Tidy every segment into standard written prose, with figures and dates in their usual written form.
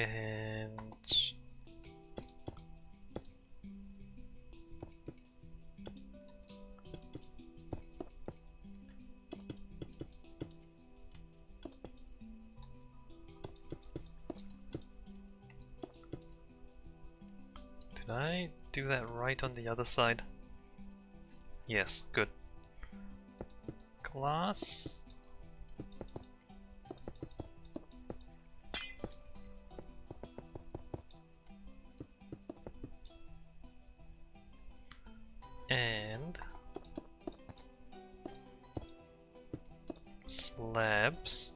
And did I do that right on the other side? Yes, good. Glass. And slabs.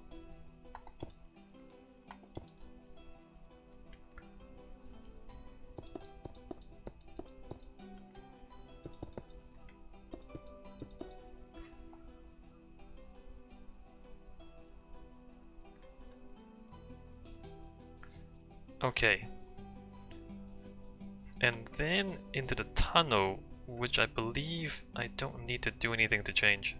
Okay. And then into the tunnel, which I believe I don't need to do anything to change.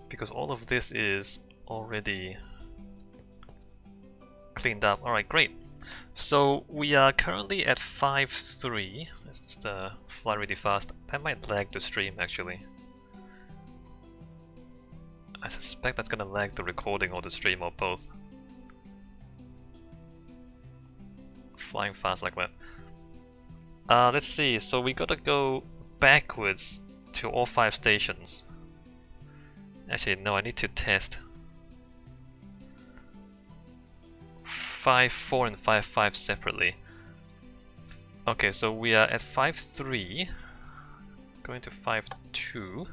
Because all of this is already cleaned up. Alright, great. So we are currently at 5.3. Let's just fly really fast. That might lag the stream actually. I suspect that's gonna lag the recording or the stream or both. Flying fast like that. Let's see, so we gotta go backwards to all 5 stations. Actually, no, I need to test 5.4 and 5.5 separately. Okay, so we are at 5.3, going to 5.2.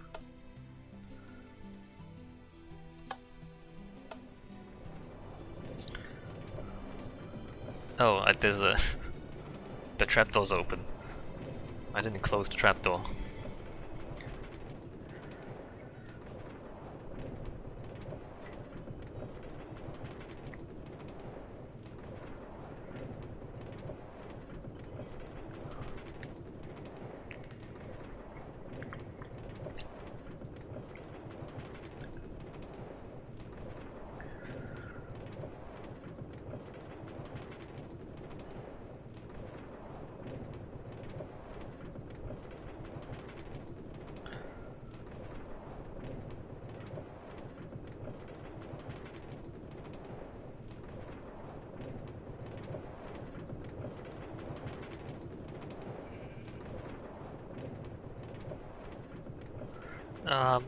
Oh, there's a... the trapdoor's open. I didn't close the trapdoor.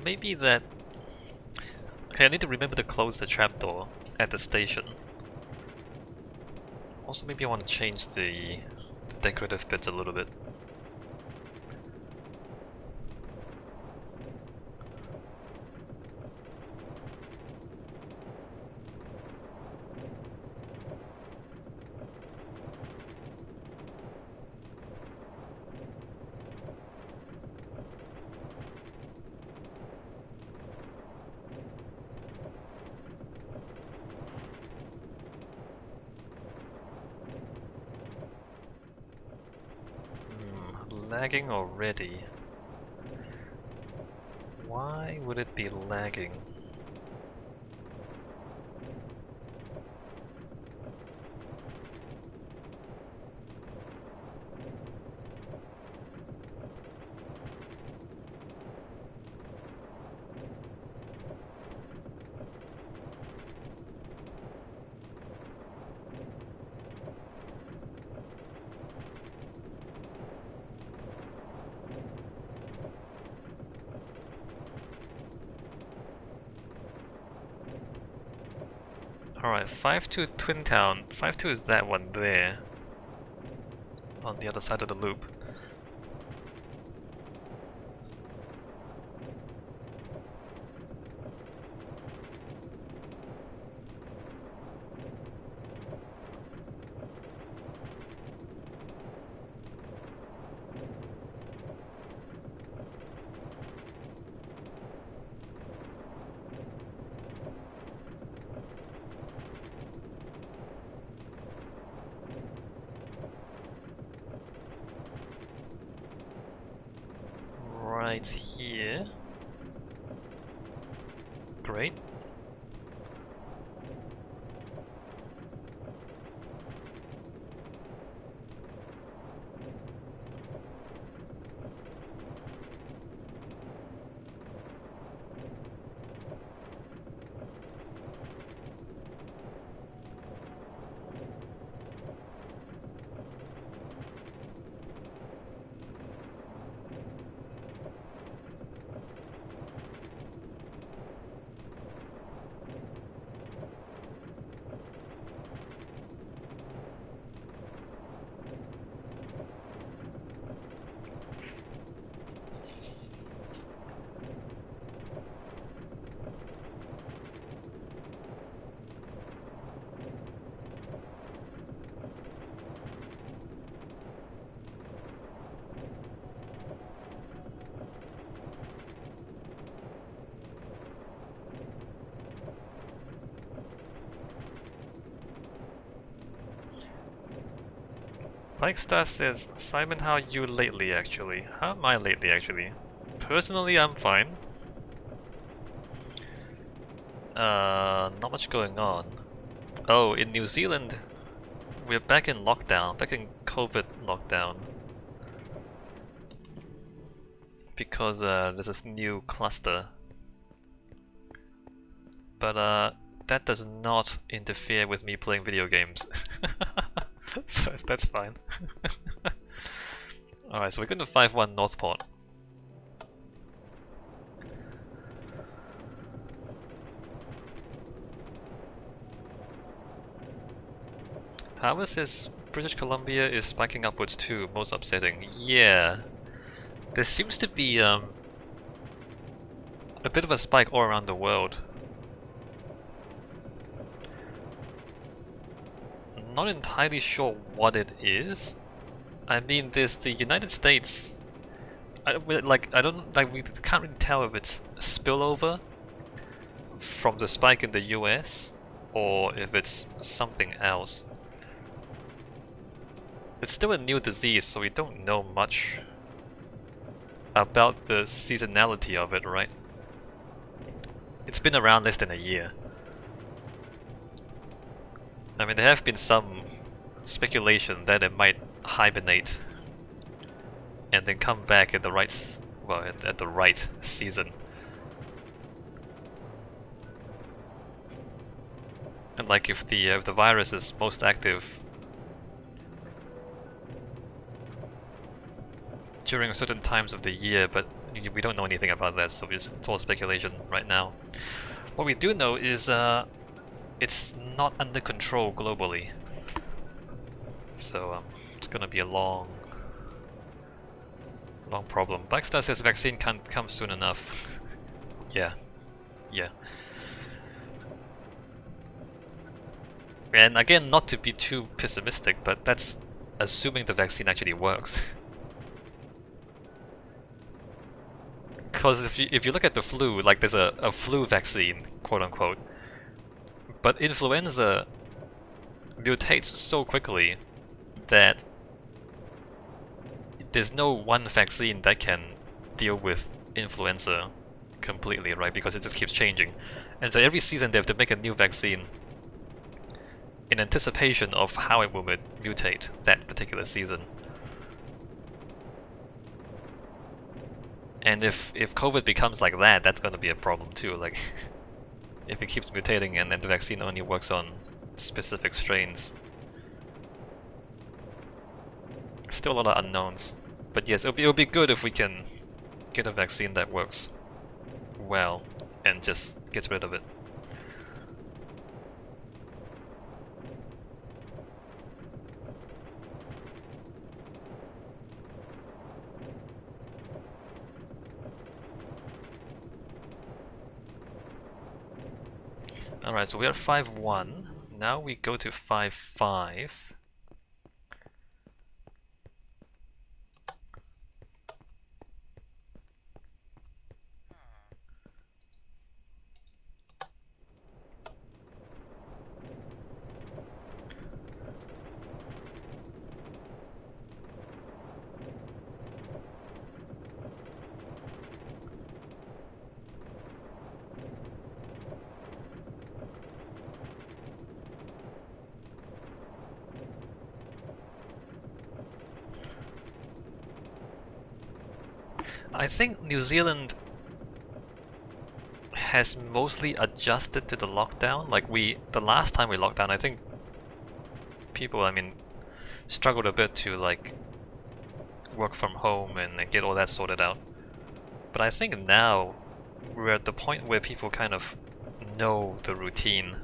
Maybe that... Okay, I need to remember to close the trapdoor at the station. Also, maybe I want to change the decorative bits a little bit. Lagging already. Why would it be lagging? Alright, 5.2 Twin Town. 5.2 is that one there. On the other side of the loop. Right here. Great. Bikestar says, Simon, how are you lately actually? How am I lately actually? Personally, I'm fine. Not much going on. Oh, in New Zealand, we're back in lockdown, back in COVID lockdown. Because there's a new cluster. But that does not interfere with me playing video games. So that's fine. Alright, so we're going to 5-1 Northport. However, says British Columbia is spiking upwards too, most upsetting. Yeah. There seems to be a bit of a spike all around the world. Not entirely sure what it is. I mean, there's the United States. I don't we can't really tell if it's spillover from the spike in the US or if it's something else. It's still a new disease, so we don't know much about the seasonality of it, right? It's been around less than a year. I mean, there have been some speculation that it might hibernate and then come back at the right, well, at the right season. And like if the virus is most active during certain times of the year, but we don't know anything about that, so it's all speculation right now. What we do know is it's not under control globally, so it's gonna be a long problem. Blackstar says vaccine can't come soon enough. Yeah. And again, not to be too pessimistic, but that's assuming the vaccine actually works. Because if you look at the flu, like there's a flu vaccine, quote unquote, but influenza mutates so quickly that there's no one vaccine that can deal with influenza completely, right? Because it just keeps changing. And so every season they have to make a new vaccine in anticipation of how it will mutate that particular season. And if COVID becomes like that, that's gonna be a problem too. Like, if it keeps mutating and then the vaccine only works on specific strains. Still a lot of unknowns. But yes, it'll be good if we can get a vaccine that works well and just gets rid of it. Alright, so we are 5-1. Now we go to 5-5. I think New Zealand has mostly adjusted to the lockdown. Like the last time we locked down, I think people, I mean, struggled a bit to like work from home and get all that sorted out. But I think now we're at the point where people kind of know the routine.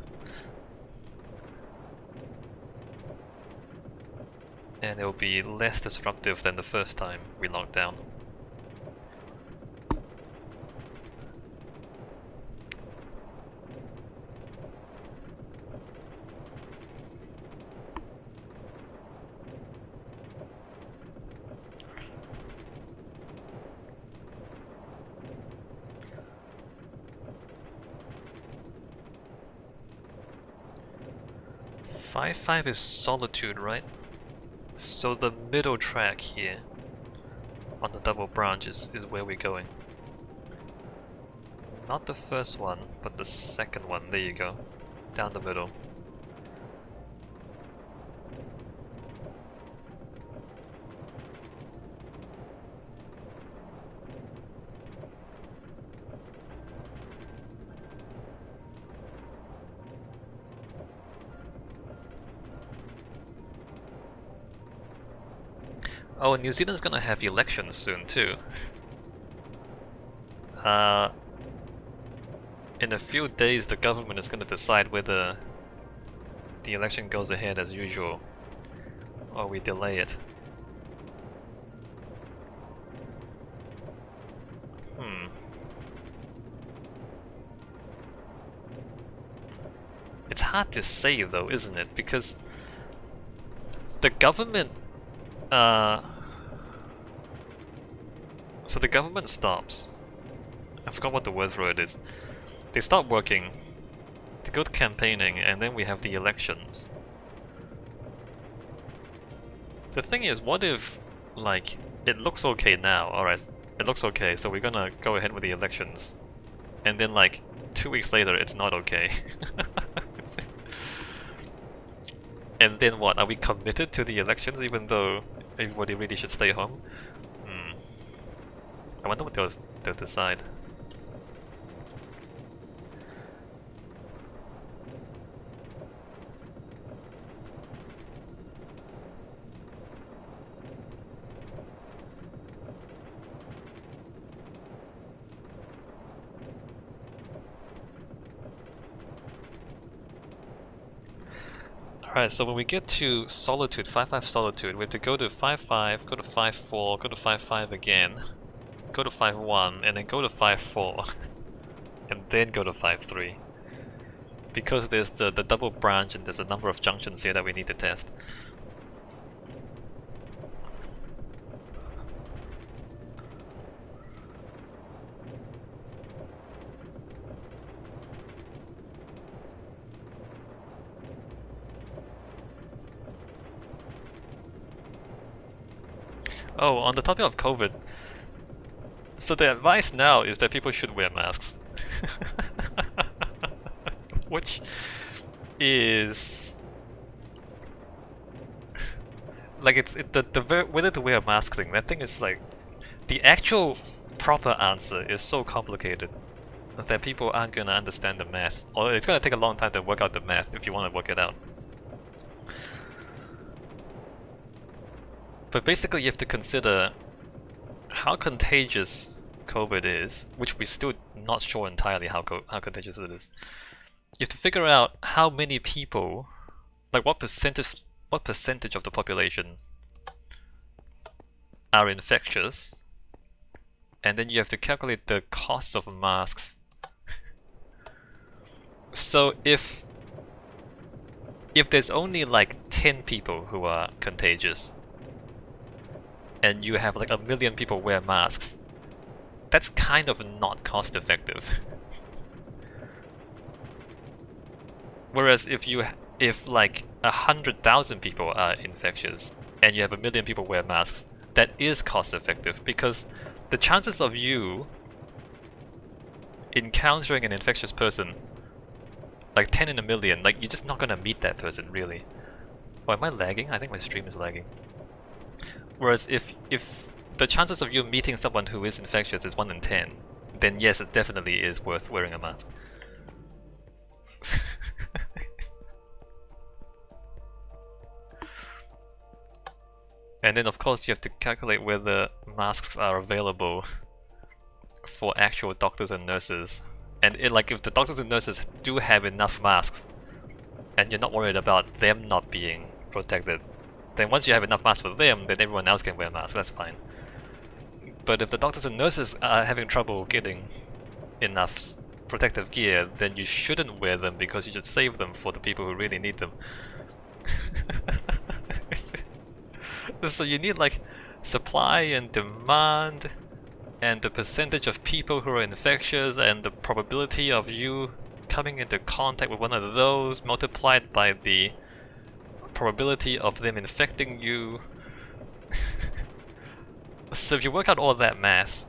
And it'll be less disruptive than the first time we locked down. Five is Solitude, right? So the middle track here on the double branch is where we're going. Not the first one, but the second one. There you go. Down the middle. Oh, New Zealand's gonna have elections soon too. In a few days the government is gonna decide whether the election goes ahead as usual or we delay it. It's hard to say though, isn't it? Because the government so the government stops. I forgot what the word for it is. They stop working, they go to campaigning, and then we have the elections. The thing is, what if, like, it looks okay now, alright, it looks okay, so we're gonna go ahead with the elections, and then like 2 weeks later it's not okay. And then what, are we committed to the elections even though everybody really should stay home? I wonder what they'll decide. Alright, so when we get to Solitude, 5-5 Solitude, we have to go to 5-5, go to 5-4, go to 5-5 again, go to 5-1, and then go to 5-4, and then go to 5-3. Because there's the double branch and there's a number of junctions here that we need to test. Oh, on the topic of COVID, so the advice now is that people should wear masks. Which is like whether to wear a mask thing, that thing is like the actual proper answer is so complicated that people aren't gonna understand the math, or it's gonna take a long time to work out the math if you want to work it out. But basically you have to consider how contagious COVID is, which we're still not sure entirely how contagious it is. You have to figure out how many people, like what percentage of the population are infectious, and then you have to calculate the cost of masks. So if there's only like 10 people who are contagious, and you have like 1 million people wear masks, that's kind of not cost effective. Whereas if like 100,000 people are infectious and you have 1 million people wear masks, that is cost effective, because the chances of you encountering an infectious person, like 10 in a million, like you're just not gonna meet that person really. Oh, am I lagging? I think my stream is lagging. Whereas if the chances of you meeting someone who is infectious is 1 in 10, then yes, it definitely is worth wearing a mask. And then of course you have to calculate whether masks are available for actual doctors and nurses. And like if the doctors and nurses do have enough masks, and you're not worried about them not being protected, then once you have enough masks for them, then everyone else can wear masks, that's fine. But if the doctors and nurses are having trouble getting enough protective gear, then you shouldn't wear them, because you should save them for the people who really need them. So you need like supply and demand, and the percentage of people who are infectious, and the probability of you coming into contact with one of those multiplied by the probability of them infecting you. So if you work out all that math,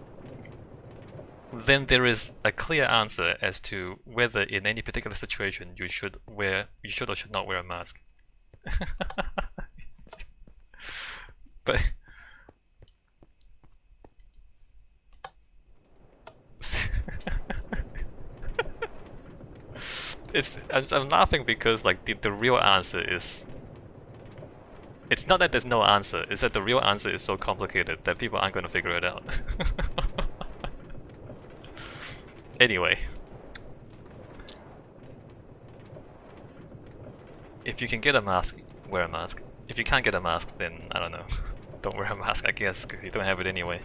then there is a clear answer as to whether in any particular situation you should or should not wear a mask. But I'm laughing because like the real answer is, it's not that there's no answer, it's that the real answer is so complicated that people aren't going to figure it out. Anyway, if you can get a mask, wear a mask. If you can't get a mask, then I don't know, don't wear a mask, I guess, because you don't have it anyway.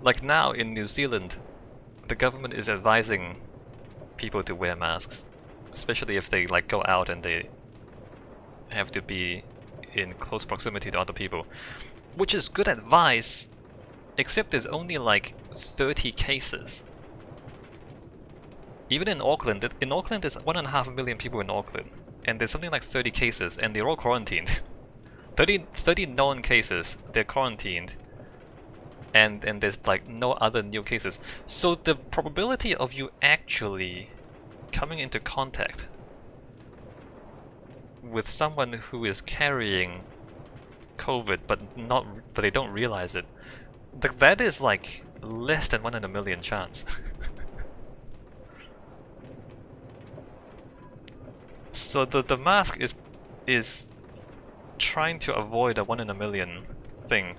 Like now in New Zealand, the government is advising people to wear masks, especially if they like go out and they have to be in close proximity to other people, which is good advice, except there's only like 30 cases. Even in Auckland there's 1.5 million people in Auckland, and there's something like 30 cases, and they're all quarantined. 30 known cases, they're quarantined, and there's like no other new cases. So the probability of you actually coming into contact with someone who is carrying COVID but they don't realize it, that is like less than 1 in a million chance. So the mask is trying to avoid a 1 in a million thing.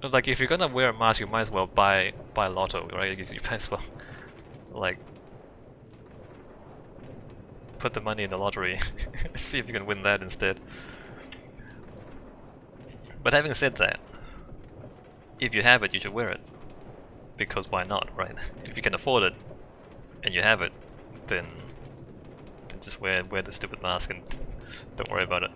Like if you're gonna wear a mask, you might as well buy lotto, right? You might as well like put the money in the lottery, see if you can win that instead. But having said that, if you have it, you should wear it, because why not, right? If you can afford it and you have it, then just wear the stupid mask and don't worry about it.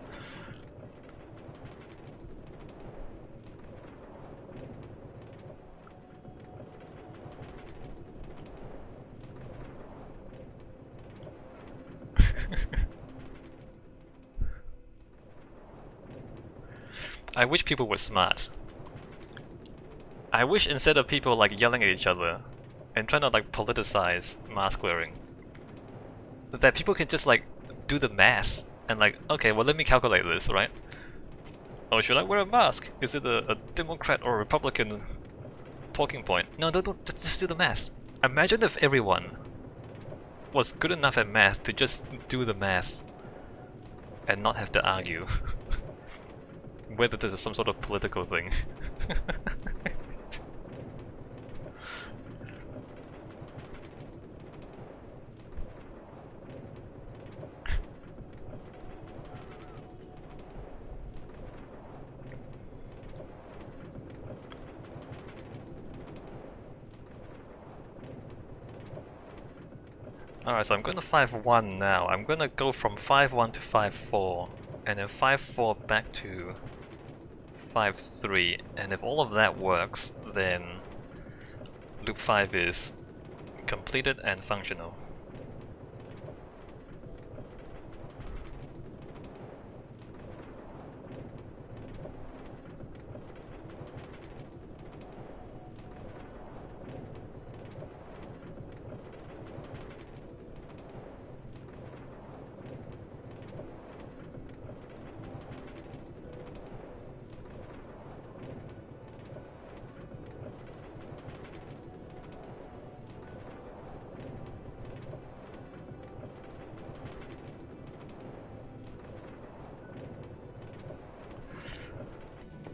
I wish people were smart. I wish instead of people like yelling at each other and trying to like politicize mask wearing, that people can just like do the math and like, okay, well let me calculate this, right? Oh, should I wear a mask? Is it a Democrat or a Republican talking point? No, don't just do the math. Imagine if everyone was good enough at math to just do the math and not have to argue whether this is some sort of political thing. Alright, so I'm gonna 5-1 now. I'm gonna go from 5-1 to 5-4, and then 5-4 back to 5-3, and if all of that works, then Loop 5 is completed and functional.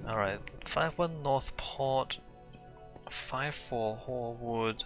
Alright, 5-1 Northport, 5-4 Horwood.